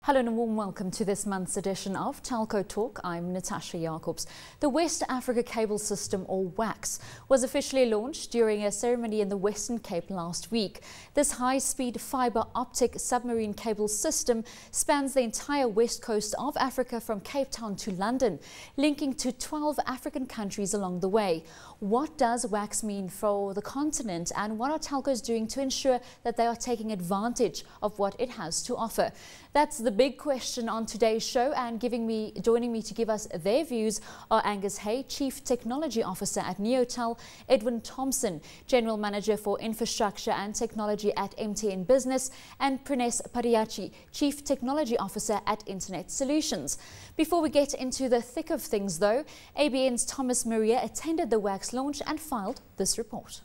Hello and a warm welcome to this month's edition of Telco Talk. I'm Natasha Jacobs. The West Africa Cable System, or WACS, was officially launched during a ceremony in the Western Cape last week. This high-speed fibre optic submarine cable system spans the entire west coast of Africa from Cape Town to London, linking to 12 African countries along the way. What does WACS mean for the continent, and what are telcos doing to ensure that they are taking advantage of what it has to offer? That's the big question on today's show, and joining me to give us their views are Angus Hay, Chief Technology Officer at Neotel, Edwin Thompson, General Manager for Infrastructure and Technology at MTN Business, and Pranesh Pariyachi, Chief Technology Officer at Internet Solutions. Before we get into the thick of things though, ABN's Thomas Maria attended the WACS launch and filed this report.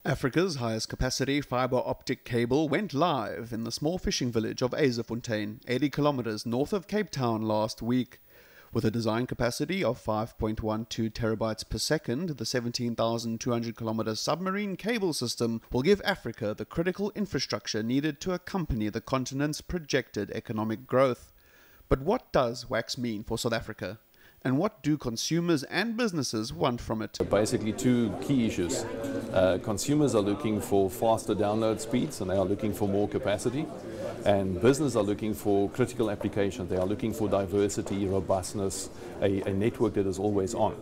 Africa's highest capacity fibre optic cable went live in the small fishing village of Azefontein, 80 kilometers north of Cape Town last week. With a design capacity of 5.12 terabytes per second, the 17,200 kilometer submarine cable system will give Africa the critical infrastructure needed to accompany the continent's projected economic growth. But what does WACS mean for South Africa? And what do consumers and businesses want from it? Basically two key issues. Consumers are looking for faster download speeds and they are looking for more capacity. And business are looking for critical applications. They are looking for diversity, robustness, a network that is always on.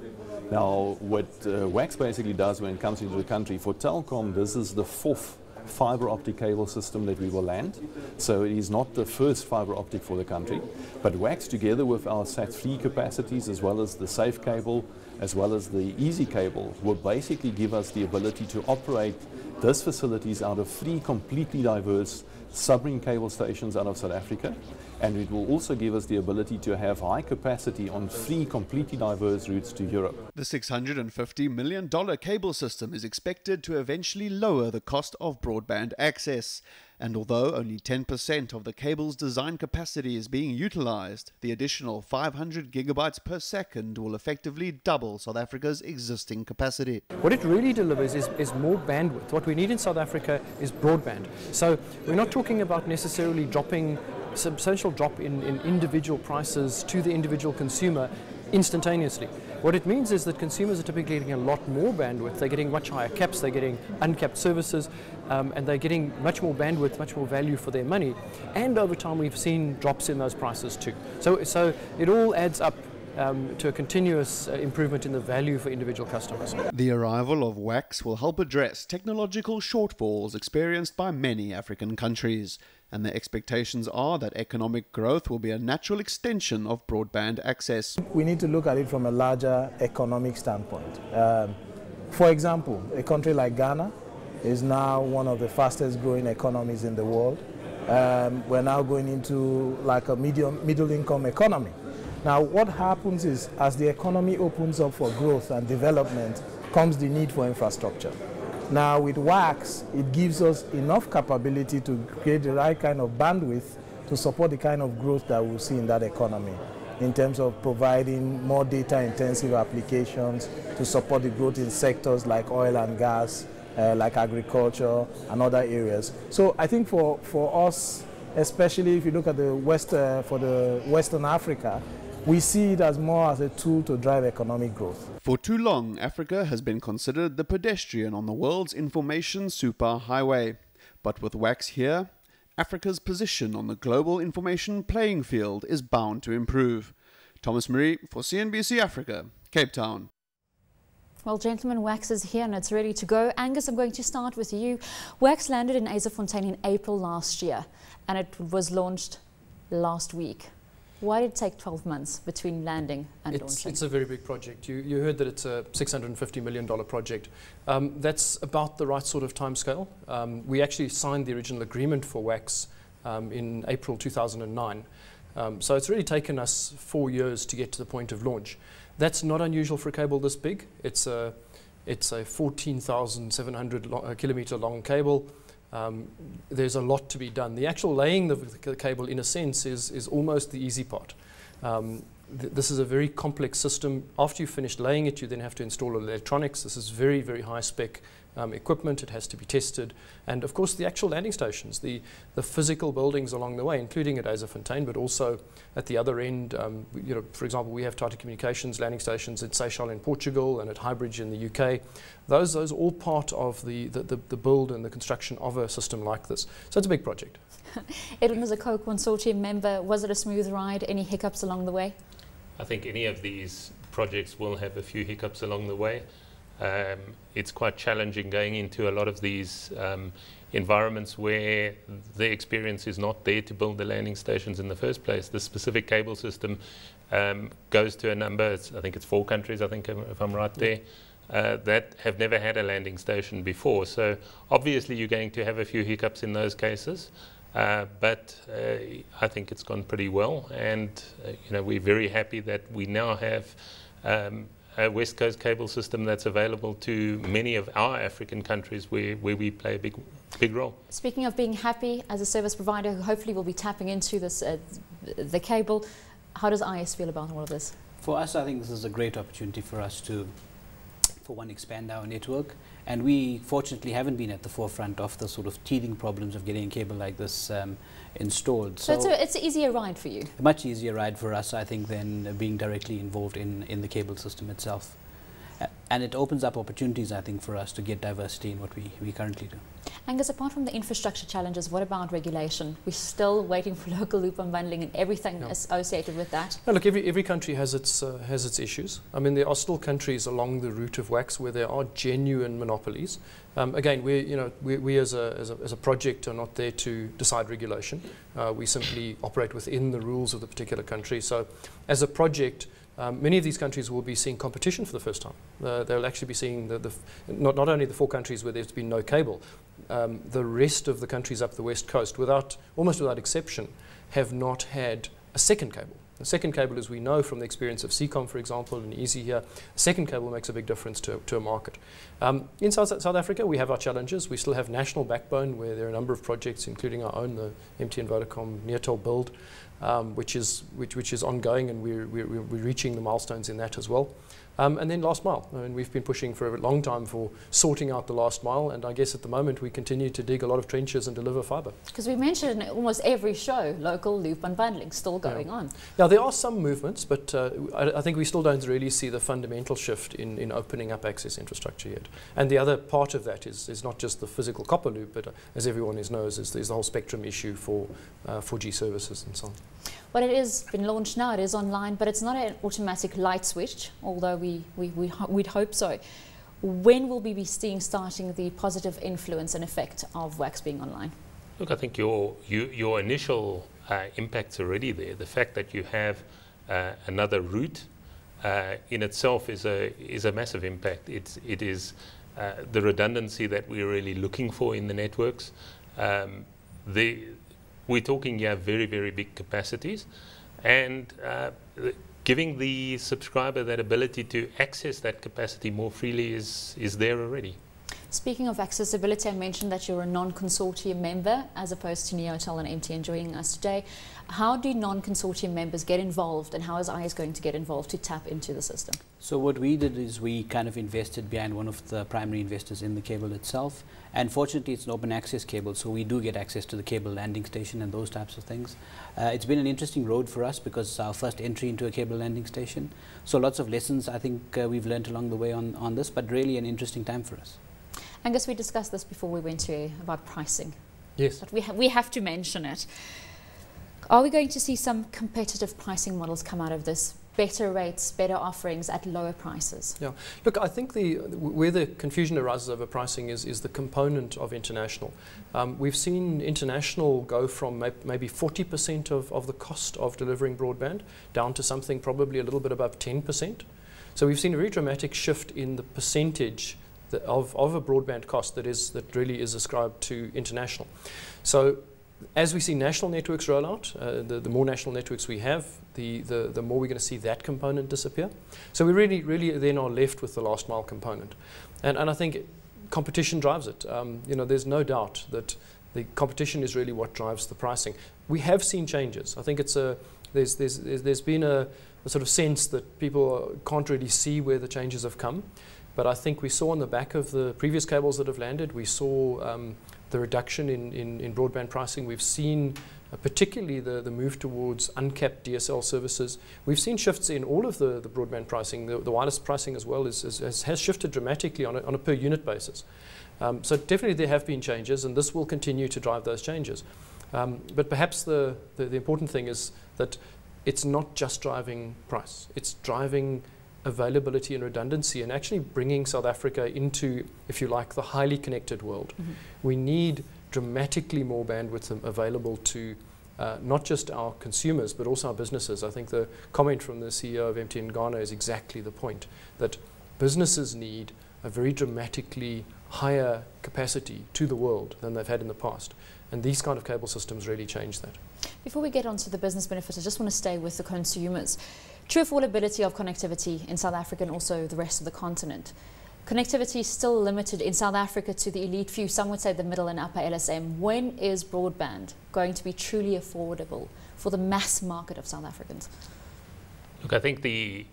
Now, what WACS basically does when it comes into the country, for Telkom, this is the fourth fibre optic cable system that we will land. So it is not the first fibre optic for the country, but WACS, together with our SAT3 capacities as well as the safe cable as well as the easy cable, will basically give us the ability to operate these facilities out of 3 completely diverse submarine cable stations out of South Africa, and it will also give us the ability to have high capacity on 3 completely diverse routes to Europe. The $650 million cable system is expected to eventually lower the cost of broadband access. And although only 10% of the cable's design capacity is being utilized, the additional 500 gigabytes per second will effectively double South Africa's existing capacity. What it really delivers is more bandwidth. What we need in South Africa is broadband. So we're not talking about necessarily dropping substantial drop in individual prices to the individual consumer instantaneously. What it means is that consumers are typically getting a lot more bandwidth. They're getting much higher caps, they're getting uncapped services, and they're getting much more bandwidth, much more value for their money. And over time we've seen drops in those prices too. So it all adds up to a continuous improvement in the value for individual customers. The arrival of WACS will help address technological shortfalls experienced by many African countries, and the expectations are that economic growth will be a natural extension of broadband access. We need to look at it from a larger economic standpoint. For example, a country like Ghana is now one of the fastest growing economies in the world. We're now going into like a middle income economy. Now what happens is, as the economy opens up for growth and development, comes the need for infrastructure. Now with WACS, it gives us enough capability to create the right kind of bandwidth to support the kind of growth that we'll see in that economy, in terms of providing more data-intensive applications to support the growth in sectors like oil and gas, like agriculture and other areas. So I think for us, especially if you look at the Western Africa, we see it as more as a tool to drive economic growth. For too long, Africa has been considered the pedestrian on the world's information superhighway. But with WACS here, Africa's position on the global information playing field is bound to improve. Thomas Marie for CNBC Africa, Cape Town. Well, gentlemen, WACS is here and it's ready to go. Angus, I'm going to start with you. WACS landed in Azefontein in April last year, and it was launched last week. Why did it take 12 months between landing and launching? It's a very big project. You heard that it's a $650 million project. That's about the right sort of timescale. We actually signed the original agreement for WACS in April 2009. So it's really taken us 4 years to get to the point of launch. That's not unusual for a cable this big. It's a 14,700 kilometer long cable. There's a lot to be done. The actual laying of the cable, in a sense, is almost the easy part. This is a very complex system. After you've finished laying it, you then have to install electronics. This is very, very high spec equipment, it has to be tested, and of course the actual landing stations, the physical buildings along the way, including at Azefontein, but also at the other end. For example, we have Tata Communications landing stations at Seychelles in Portugal and at Highbridge in the UK. Those are all part of the build and the construction of a system like this. So it's a big project. Edwin, as a co-consortium member, was it a smooth ride? Any hiccups along the way? I think any of these projects will have a few hiccups along the way. It's quite challenging going into a lot of these environments where the experience is not there to build the landing stations in the first place. The specific cable system goes to a number, I think it's 4 countries, I think, if I'm right there, that have never had a landing station before. So obviously you're going to have a few hiccups in those cases. But I think it's gone pretty well, and we're very happy that we now have a West Coast cable system that's available to many of our African countries where we play a big role. Speaking of being happy, as a service provider who hopefully will be tapping into this the cable, how does IS feel about all of this? For us, I think this is a great opportunity for us to, for one, expand our network. And we fortunately haven't been at the forefront of the sort of teething problems of getting a cable like this installed. So it's an easier ride for you? A much easier ride for us, I think, than being directly involved in the cable system itself. And it opens up opportunities, I think, for us to get diversity in what we currently do. Angus, apart from the infrastructure challenges, what about regulation? We're still waiting for local loop unbundling and everything associated with that. No, look, every country has its issues. I mean, there are still countries along the route of WACS where there are genuine monopolies. Again, we as a project are not there to decide regulation. We simply operate within the rules of the particular country. So, as a project, many of these countries will be seeing competition for the first time. They'll actually be seeing not only the 4 countries where there's been no cable, the rest of the countries up the west coast, almost without exception, have not had a second cable. The second cable, as we know from the experience of CCOM, for example, and Easy here, a second cable makes a big difference to a market. In South Africa, we have our challenges. We still have national backbone where there are a number of projects, including our own, the MTN Vodacom Neotel build, which is ongoing, and we're reaching the milestones in that as well. And then last mile. I mean, we've been pushing for a long time for sorting out the last mile, and I guess at the moment we continue to dig a lot of trenches and deliver fibre. Because we mentioned in almost every show, local loop unbundling still going on. Yeah, there are some movements, but I think we still don't really see the fundamental shift in opening up access infrastructure yet. And the other part of that is not just the physical copper loop, but as everyone knows, is the whole spectrum issue for 4G services and so on. Well, it is been launched now, it is online, but it's not an automatic light switch, although we'd hope so. When will we be starting the positive influence and effect of WACS being online? Look, I think your initial impact's already there. The fact that you have another route in itself is a massive impact. It is the redundancy that we're really looking for in the networks. We're talking here very, very big capacities, and giving the subscriber that ability to access that capacity more freely is there already. Speaking of accessibility, I mentioned that you're a non-consortium member as opposed to Neotel and MTN joining us today. How do non-consortium members get involved, and how is IS going to get involved to tap into the system? So what we did is we kind of invested behind one of the primary investors in the cable itself, and fortunately it's an open access cable, so we do get access to the cable landing station and those types of things. It's been an interesting road for us because it's our first entry into a cable landing station, so lots of lessons I think we've learned along the way on this, but really an interesting time for us. Angus, we discussed this before we went to air about pricing. Yes. But we have to mention it. Are we going to see some competitive pricing models come out of this? Better rates, better offerings at lower prices? Yeah. Look, I think where the confusion arises over pricing is the component of international. We've seen international go from maybe 40% of the cost of delivering broadband down to something probably a little bit above 10%. So we've seen a very dramatic shift in the percentage of a broadband cost that really is ascribed to international. So as we see national networks roll out, the more national networks we have, the more we're going to see that component disappear. So we really then are left with the last mile component. And I think competition drives it. There's no doubt that the competition is really what drives the pricing. We have seen changes. I think there's been a sort of sense that people can't really see where the changes have come. But I think we saw on the back of the previous cables that have landed, we saw the reduction in broadband pricing. We've seen particularly the move towards uncapped DSL services. We've seen shifts in all of the broadband pricing. The wireless pricing as well has shifted dramatically on a per unit basis. So definitely there have been changes, and this will continue to drive those changes. But perhaps the important thing is that it's not just driving price. It's driving availability and redundancy, and actually bringing South Africa into, if you like, the highly connected world. We need dramatically more bandwidth available to not just our consumers, but also our businesses. I think the comment from the CEO of MTN Ghana is exactly the point, that businesses need a very dramatically higher capacity to the world than they've had in the past. And these kind of cable systems really change that. Before we get on to the business benefits, I just want to stay with the consumers. True affordability of connectivity in South Africa and also the rest of the continent. Connectivity is still limited in South Africa to the elite few, some would say the middle and upper LSM. When is broadband going to be truly affordable for the mass market of South Africans? Look, I think the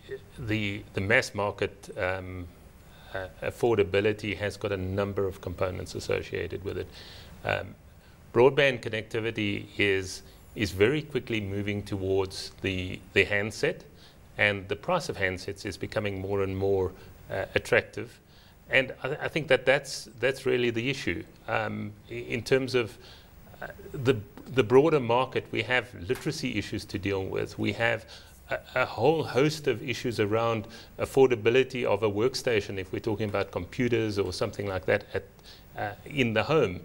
mass market affordability has got a number of components associated with it. Broadband connectivity is very quickly moving towards the handset, and the price of handsets is becoming more and more attractive. And I think that's really the issue. In terms of the broader market, we have literacy issues to deal with. We have a whole host of issues around affordability of a workstation, if we're talking about computers or something like that in the home.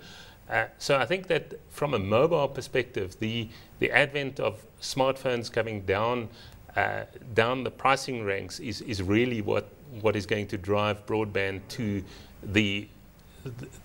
So I think that from a mobile perspective, the advent of smartphones coming down the pricing ranks is really what is going to drive broadband to the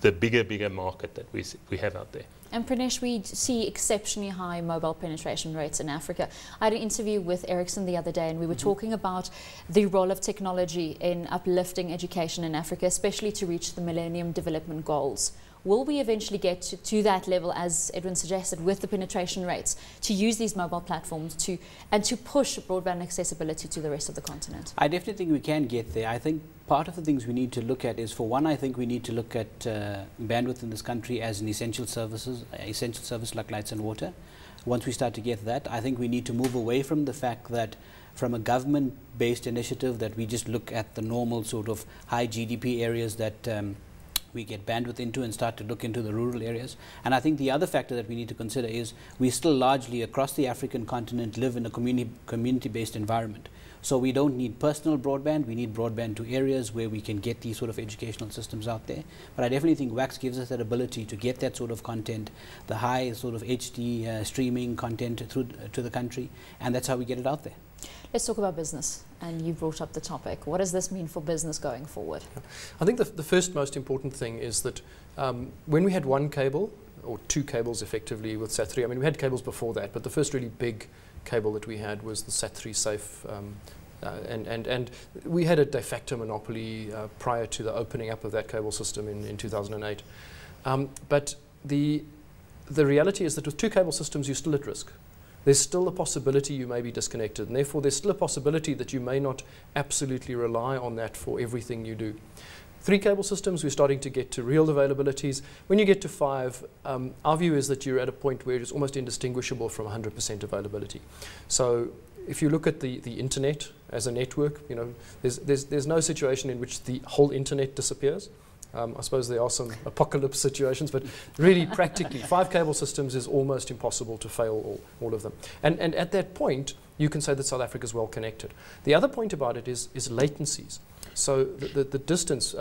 bigger market that we have out there. And Pranesh, we see exceptionally high mobile penetration rates in Africa. I had an interview with Ericsson the other day, and we were talking about the role of technology in uplifting education in Africa, especially to reach the Millennium Development Goals. Will we eventually get to that level, as Edwin suggested, with the penetration rates, to use these mobile platforms to push broadband accessibility to the rest of the continent? I definitely think we can get there. I think part of the things we need to look at is, for one, I think we need to look at bandwidth in this country as an essential service like lights and water. Once we start to get that, I think we need to move away from the fact that from a government-based initiative that we just look at the normal sort of high GDP areas that we get bandwidth into, and start to look into the rural areas. And I think the other factor that we need to consider is we still largely across the African continent live in a community-based environment. So we don't need personal broadband, we need broadband to areas where we can get these sort of educational systems out there. But I definitely think WACS gives us that ability to get that sort of content, the high sort of HD streaming content through to the country, and that's how we get it out there. Let's talk about business, and you brought up the topic. What does this mean for business going forward? I think the first most important thing is that when we had one cable, or two cables effectively with SAT3, I mean we had cables before that, but the first really big cable that we had was the SAT3 safe, and we had a de facto monopoly prior to the opening up of that cable system in 2008. But the reality is that with two cable systems you're still at risk. There's still a possibility you may be disconnected, and therefore there's still a possibility that you may not absolutely rely on that for everything you do. 3 cable systems, we're starting to get to real availabilities. When you get to 5, our view is that you're at a point where it's almost indistinguishable from 100% availability. So if you look at the internet as a network, you know, there's no situation in which the whole internet disappears. I suppose there are some apocalypse situations, but really practically 5 cable systems is almost impossible to fail all of them. And at that point, you can say that South Africa is well connected. The other point about it is latencies. So the distance,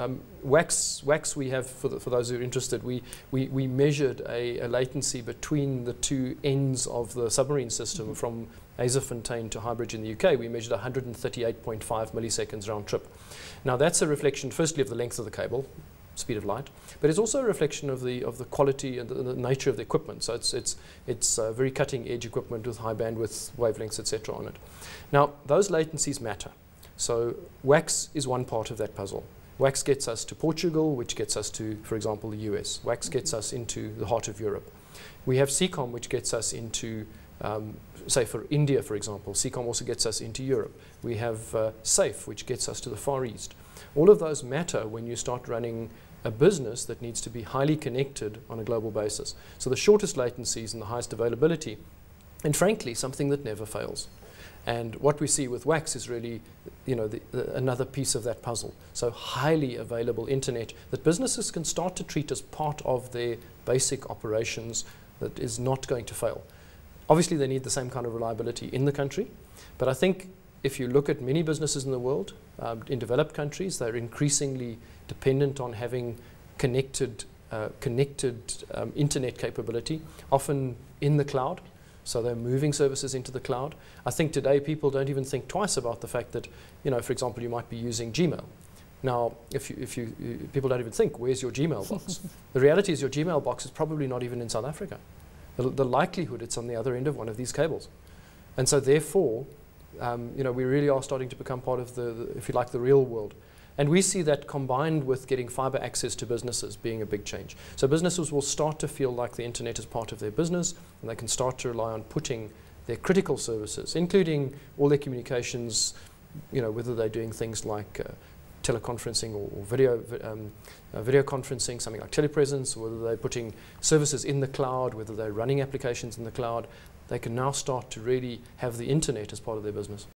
WACS we have, for those who are interested, we measured a latency between the two ends of the submarine system from Azefontein to Highbridge in the UK. We measured 138.5 milliseconds round trip. Now that's a reflection firstly of the length of the cable, speed of light, but it's also a reflection of the quality and the nature of the equipment. So it's very cutting edge equipment with high bandwidth wavelengths, etc. on it. Now those latencies matter. So WACS is one part of that puzzle. WACS gets us to Portugal, which gets us to, for example, the US. WACS gets us into the heart of Europe. We have CCOM, which gets us into, say for India, for example. CCOM also gets us into Europe. We have SAFE, which gets us to the Far East. All of those matter when you start running a business that needs to be highly connected on a global basis. So the shortest latencies and the highest availability, and frankly, something that never fails. And what we see with WACS is really, another piece of that puzzle. So highly available internet that businesses can start to treat as part of their basic operations that is not going to fail. Obviously, they need the same kind of reliability in the country, but I think if you look at many businesses in the world, in developed countries, they're increasingly dependent on having connected internet capability, often in the cloud. So they're moving services into the cloud. I think today people don't even think twice about the fact that, for example, you might be using Gmail. Now, people don't even think, where's your Gmail box? The reality is your Gmail box is probably not even in South Africa. The likelihood it's on the other end of one of these cables. And so therefore, we really are starting to become part of if you like, the real world. And we see that combined with getting fiber access to businesses being a big change. So businesses will start to feel like the internet is part of their business, and they can start to rely on putting their critical services, including all their communications, whether they're doing things like teleconferencing or video conferencing, something like telepresence, whether they're putting services in the cloud, whether they're running applications in the cloud. They can now start to really have the internet as part of their business.